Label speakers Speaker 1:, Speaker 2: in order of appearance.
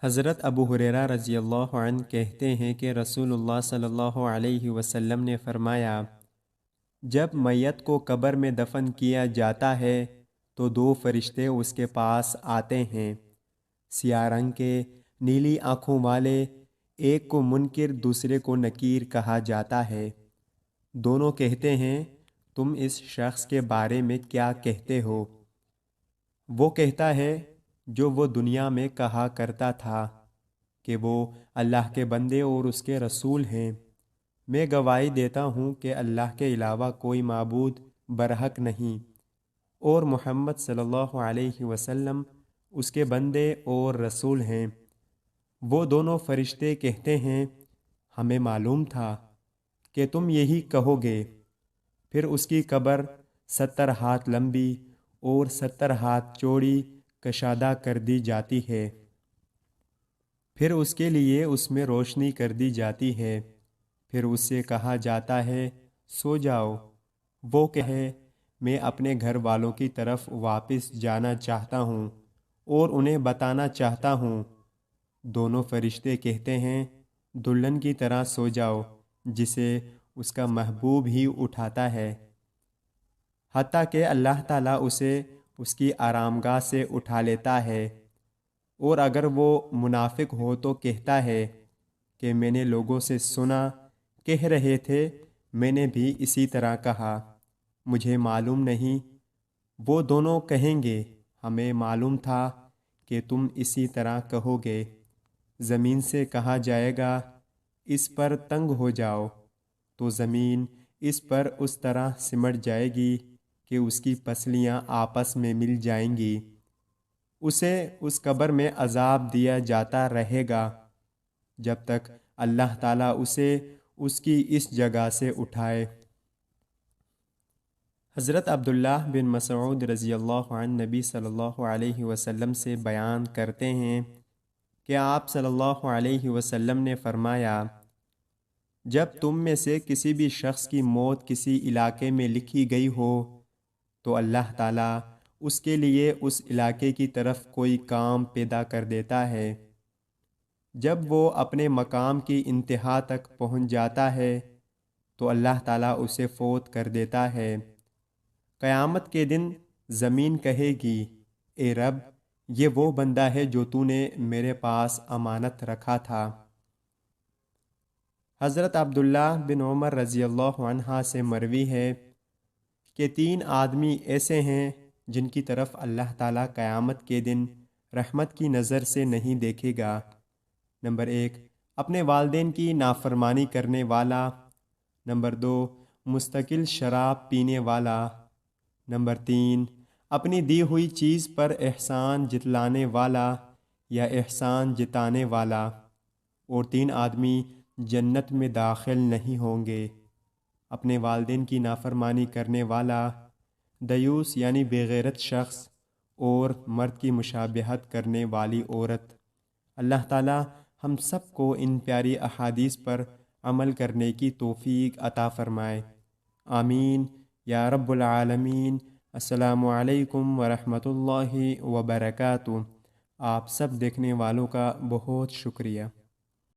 Speaker 1: حضرت ابو ہریرہ رضی اللہ عنہ کہتے ہیں کہ رسول اللہ صلی اللہ علیہ وسلم نے فرمایا، جب میت کو قبر میں دفن کیا جاتا ہے تو دو فرشتے اس کے پاس آتے ہیں، سیاہ رنگ کے، نیلی آنکھوں والے، ایک کو منکر دوسرے کو نکیر کہا جاتا ہے۔ دونوں کہتے ہیں، تم اس شخص کے بارے میں کیا کہتے ہو؟ وہ کہتا ہے، جو وہ دنیا میں کہا کرتا تھا کہ وہ اللہ کے بندے اور اس کے رسول ہیں۔ میں گواہی دیتا ہوں کہ اللہ کے علاوہ کوئی معبود برحق نہیں، اور محمد صلی اللہ علیہ وسلم اس کے بندے اور رسول ہیں۔ وہ دونوں فرشتے کہتے ہیں، ہمیں معلوم تھا کہ تم یہی کہو گے۔ پھر اس کی قبر 70 ہاتھ لمبی اور 70 ہاتھ چوڑی کشادہ کر دی جاتی ہے، پھر اس کے لیے اس میں روشنی کر دی جاتی ہے، پھر اس سے کہا جاتا ہے، سو جاؤ۔ وہ کہے، میں اپنے گھر والوں کی طرف واپس جانا چاہتا ہوں اور انہیں بتانا چاہتا ہوں۔ دونوں فرشتے کہتے ہیں، دلہن کی طرح سو جاؤ جسے اس کا محبوب ہی اٹھاتا ہے، حتیٰ کہ اللہ تعالیٰ اسے اس کی آرامگاہ سے اٹھا لیتا ہے۔ اور اگر وہ منافق ہو تو کہتا ہے کہ میں نے لوگوں سے سنا کہہ رہے تھے، میں نے بھی اسی طرح کہا، مجھے معلوم نہیں۔ وہ دونوں کہیں گے، ہمیں معلوم تھا کہ تم اسی طرح کہو گے۔ زمین سے کہا جائے گا، اس پر تنگ ہو جاؤ، تو زمین اس پر اس طرح سمٹ جائے گی کہ اس کی پسلیاں آپس میں مل جائیں گی۔ اسے اس قبر میں عذاب دیا جاتا رہے گا جب تک اللہ تعالیٰ اسے اس کی اس جگہ سے اٹھائے۔ حضرت عبداللہ بن مسعود رضی اللہ عنہ نبی صلی اللہ علیہ وسلم سے بیان کرتے ہیں کہ آپ صلی اللہ علیہ وسلم نے فرمایا، جب تم میں سے کسی بھی شخص کی موت کسی علاقے میں لکھی گئی ہو تو اللہ تعالیٰ اس کے لیے اس علاقے کی طرف کوئی کام پیدا کر دیتا ہے۔ جب وہ اپنے مقام کی انتہا تک پہنچ جاتا ہے تو اللہ تعالیٰ اسے فوت کر دیتا ہے۔ قیامت کے دن زمین کہے گی، اے رب، یہ وہ بندہ ہے جو تو نے میرے پاس امانت رکھا تھا۔ حضرت عبداللہ بن عمر رضی اللہ عنہ سے مروی ہے کہ 3 آدمی ایسے ہیں جن کی طرف اللہ تعالیٰ قیامت کے دن رحمت کی نظر سے نہیں دیکھے گا۔ نمبر 1، اپنے والدین کی نافرمانی کرنے والا۔ نمبر 2، مستقل شراب پینے والا۔ نمبر 3، اپنی دی ہوئی چیز پر احسان جتلانے والا یا احسان جتانے والا۔ اور 3 آدمی جنت میں داخل نہیں ہوں گے، اپنے والدین کی نافرمانی کرنے والا، دیوس یعنی بے غیرت شخص، اور مرد کی مشابہت کرنے والی عورت۔ اللہ تعالی ہم سب کو ان پیاری احادیث پر عمل کرنے کی توفیق عطا فرمائے، آمین یا رب العالمین۔ السلام علیکم ورحمۃ اللہ وبرکاتہ۔ آپ سب دیکھنے والوں کا بہت شکریہ۔